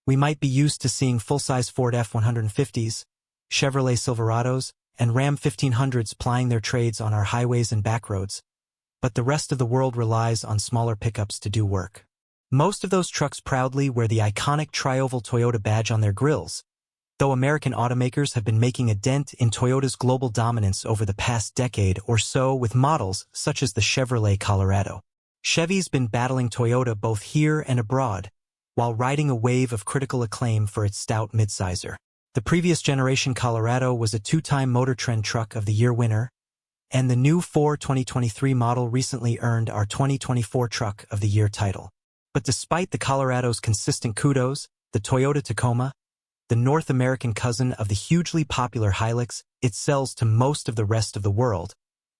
We might be used to seeing full-size Ford F-150s, Chevrolet Silverados, and Ram 1500s plying their trades on our highways and backroads, but the rest of the world relies on smaller pickups to do work. Most of those trucks proudly wear the iconic tri-oval Toyota badge on their grills, though American automakers have been making a dent in Toyota's global dominance over the past decade or so with models such as the Chevrolet Colorado. Chevy's been battling Toyota both here and abroad, while riding a wave of critical acclaim for its stout midsizer. The previous generation Colorado was a two-time Motor Trend Truck of the Year winner, and the new 2023 model recently earned our 2024 Truck of the Year title. But despite the Colorado's consistent kudos, the Toyota Tacoma, the North American cousin of the hugely popular Hilux it sells to most of the rest of the world,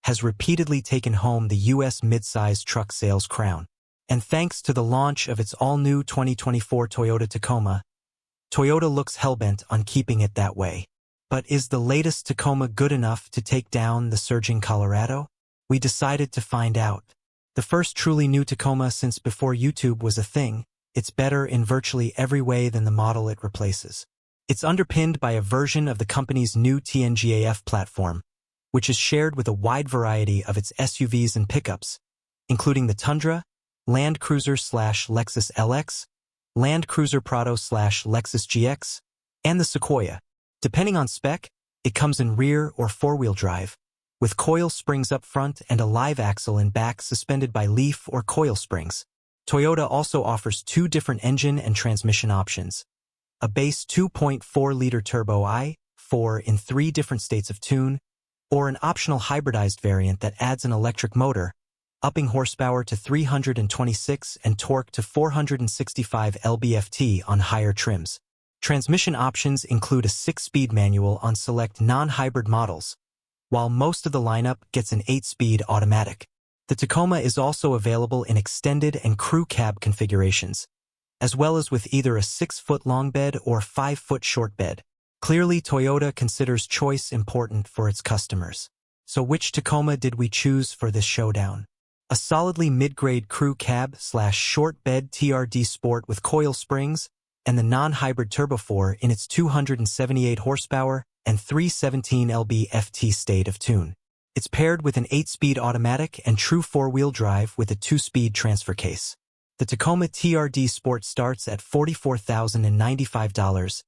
has repeatedly taken home the U.S. midsize truck sales crown. And thanks to the launch of its all-new 2024 Toyota Tacoma, Toyota looks hellbent on keeping it that way. But is the latest Tacoma good enough to take down the surging Colorado? We decided to find out. The first truly new Tacoma since before YouTube was a thing, it's better in virtually every way than the model it replaces. It's underpinned by a version of the company's new TNGAF platform, which is shared with a wide variety of its SUVs and pickups, including the Tundra, Land Cruiser/Lexus LX, Land Cruiser Prado/Lexus GX, and the Sequoia. Depending on spec, it comes in rear or four-wheel drive, with coil springs up front and a live axle in back suspended by leaf or coil springs. Toyota also offers two different engine and transmission options: a base 2.4-liter turbo i4 in 3 different states of tune, or an optional hybridized variant that adds an electric motor, upping horsepower to 326 and torque to 465 lb-ft on higher trims. Transmission options include a 6-speed manual on select non-hybrid models, while most of the lineup gets an 8-speed automatic. The Tacoma is also available in extended and crew cab configurations, as well as with either a 6-foot long bed or 5-foot short bed. Clearly, Toyota considers choice important for its customers. So which Tacoma did we choose for this showdown? A solidly mid-grade crew cab/short bed TRD Sport with coil springs and the non-hybrid Turbo 4 in its 278 horsepower and 317 lb-ft state of tune. It's paired with an 8-speed automatic and true 4-wheel drive with a 2-speed transfer case. The Tacoma TRD Sport starts at $44,095,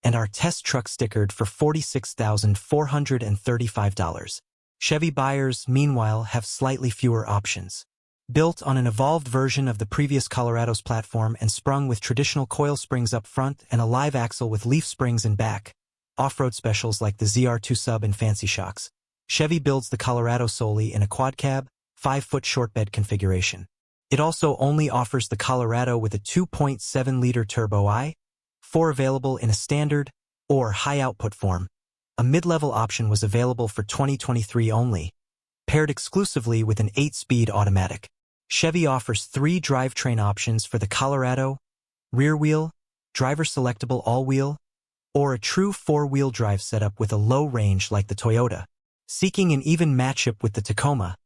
and our test truck stickered for $46,435. Chevy buyers, meanwhile, have slightly fewer options. Built on an evolved version of the previous Colorado's platform and sprung with traditional coil springs up front and a live axle with leaf springs in back, off-road specials like the ZR2 Sub and Fancy Shocks, Chevy builds the Colorado solely in a quad cab, 5-foot short bed configuration. It also only offers the Colorado with a 2.7-liter turbo i4 available in a standard or high-output form. A mid-level option was available for 2023 only, paired exclusively with an 8-speed automatic. Chevy offers 3 drivetrain options for the Colorado: rear-wheel, driver-selectable all-wheel, or a true 4-wheel drive setup with a low range like the Toyota. Seeking an even matchup with the Tacoma,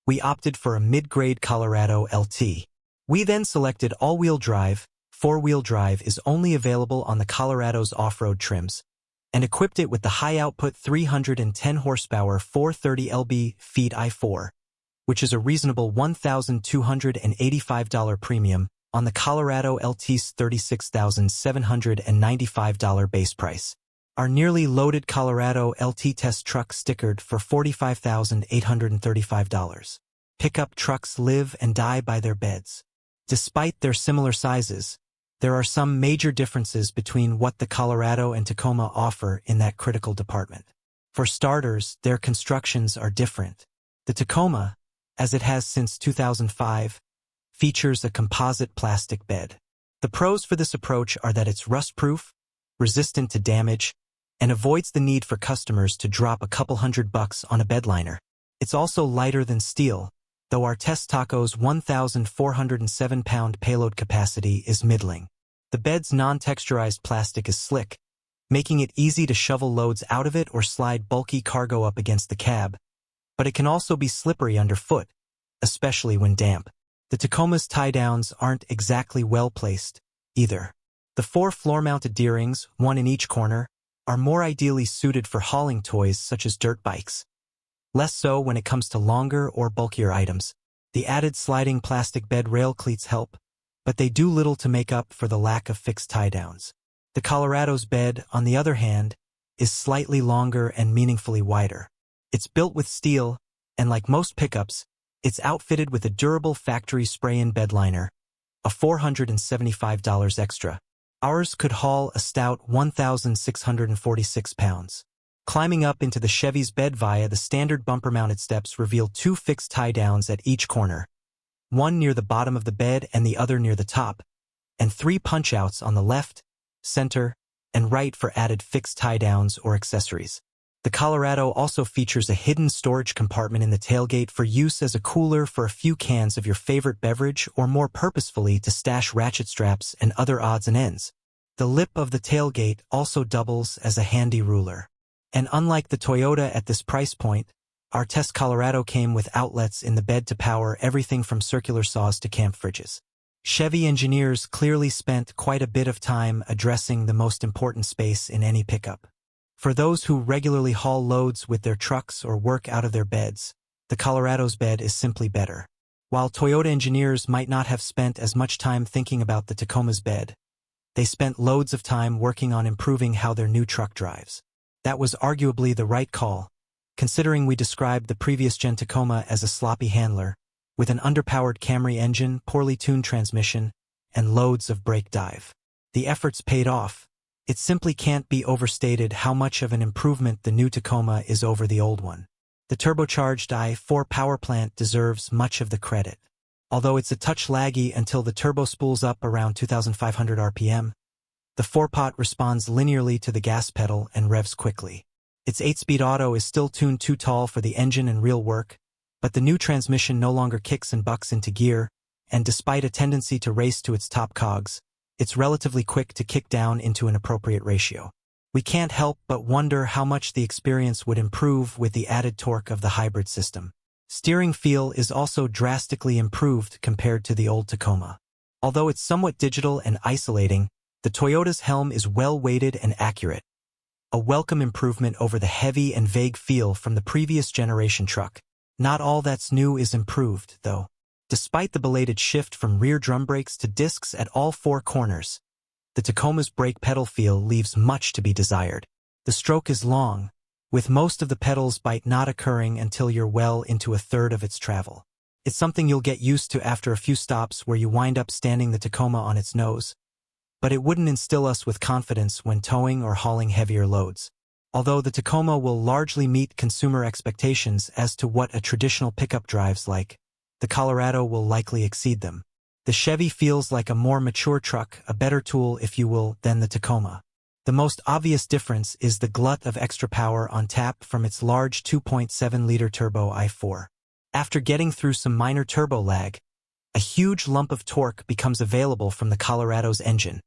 we opted for a mid-grade Colorado LT. We then selected all-wheel drive. 4-wheel drive is only available on the Colorado's off-road trims, and equipped it with the high-output 310 horsepower 430 lb-ft i4, which is a reasonable $1,285 premium on the Colorado LT's $36,795 base price. Our nearly loaded Colorado LT test truck stickered for $45,835. Pickup trucks live and die by their beds. Despite their similar sizes, there are some major differences between what the Colorado and Tacoma offer in that critical department. For starters, their constructions are different. The Tacoma, as it has since 2005, features a composite plastic bed. The pros for this approach are that it's rust-proof, resistant to damage, and avoids the need for customers to drop a couple $100 on a bedliner. It's also lighter than steel, though our test taco's 1,407-pound payload capacity is middling. The bed's non-texturized plastic is slick, making it easy to shovel loads out of it or slide bulky cargo up against the cab, but it can also be slippery underfoot, especially when damp. The Tacoma's tie-downs aren't exactly well-placed, either. The 4 floor-mounted D-rings, 1 in each corner, are more ideally suited for hauling toys such as dirt bikes. Less so when it comes to longer or bulkier items. The added sliding plastic bed rail cleats help, but they do little to make up for the lack of fixed tie-downs. The Colorado's bed, on the other hand, is slightly longer and meaningfully wider. It's built with steel, and like most pickups, it's outfitted with a durable factory spray-in bed liner, a $475 extra. Ours could haul a stout 1,646 pounds. Climbing up into the Chevy's bed via the standard bumper-mounted steps reveal 2 fixed tie-downs at each corner, one near the bottom of the bed and the other near the top, and 3 punch-outs on the left, center, and right for added fixed tie-downs or accessories. The Colorado also features a hidden storage compartment in the tailgate for use as a cooler for a few cans of your favorite beverage or more purposefully to stash ratchet straps and other odds and ends. The lip of the tailgate also doubles as a handy ruler. And unlike the Toyota at this price point, our test Colorado came with outlets in the bed to power everything from circular saws to camp fridges. Chevy engineers clearly spent quite a bit of time addressing the most important space in any pickup. For those who regularly haul loads with their trucks or work out of their beds, the Colorado's bed is simply better. While Toyota engineers might not have spent as much time thinking about the Tacoma's bed, they spent loads of time working on improving how their new truck drives. That was arguably the right call, considering we described the previous-gen Tacoma as a sloppy handler, with an underpowered Camry engine, poorly tuned transmission, and loads of brake dive. The efforts paid off. It simply can't be overstated how much of an improvement the new Tacoma is over the old one. The turbocharged i4 power plant deserves much of the credit. Although it's a touch laggy until the turbo spools up around 2,500 RPM, the 4-pot responds linearly to the gas pedal and revs quickly. Its 8-speed auto is still tuned too tall for the engine and real work, but the new transmission no longer kicks and bucks into gear, and despite a tendency to race to its top cogs, it's relatively quick to kick down into an appropriate ratio. We can't help but wonder how much the experience would improve with the added torque of the hybrid system. Steering feel is also drastically improved compared to the old Tacoma. Although it's somewhat digital and isolating, the Toyota's helm is well-weighted and accurate, a welcome improvement over the heavy and vague feel from the previous generation truck. Not all that's new is improved, though. Despite the belated shift from rear drum brakes to discs at all 4 corners, the Tacoma's brake pedal feel leaves much to be desired. The stroke is long, with most of the pedal's bite not occurring until you're well into a third of its travel. It's something you'll get used to after a few stops where you wind up standing the Tacoma on its nose, but it wouldn't instill us with confidence when towing or hauling heavier loads. Although the Tacoma will largely meet consumer expectations as to what a traditional pickup drives like, the Colorado will likely exceed them. The Chevy feels like a more mature truck, a better tool, if you will, than the Tacoma. The most obvious difference is the glut of extra power on tap from its large 2.7-liter turbo i4. After getting through some minor turbo lag, a huge lump of torque becomes available from the Colorado's engine,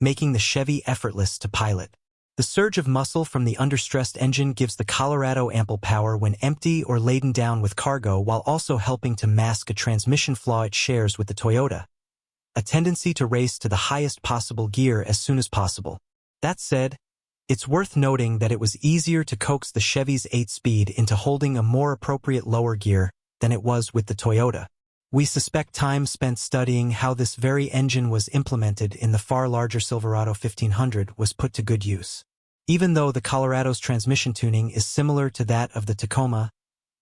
making the Chevy effortless to pilot. The surge of muscle from the understressed engine gives the Colorado ample power when empty or laden down with cargo, while also helping to mask a transmission flaw it shares with the Toyota, a tendency to race to the highest possible gear as soon as possible. That said, it's worth noting that it was easier to coax the Chevy's 8-speed into holding a more appropriate lower gear than it was with the Toyota. We suspect time spent studying how this very engine was implemented in the far larger Silverado 1500 was put to good use. Even though the Colorado's transmission tuning is similar to that of the Tacoma,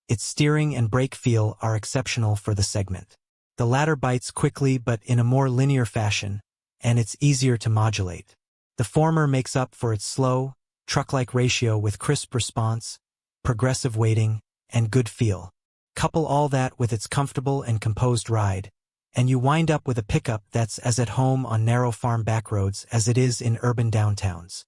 its steering and brake feel are exceptional for the segment. The latter bites quickly but in a more linear fashion, and it's easier to modulate. The former makes up for its slow, truck-like ratio with crisp response, progressive weighting, and good feel. Couple all that with its comfortable and composed ride, and you wind up with a pickup that's as at home on narrow farm backroads as it is in urban downtowns.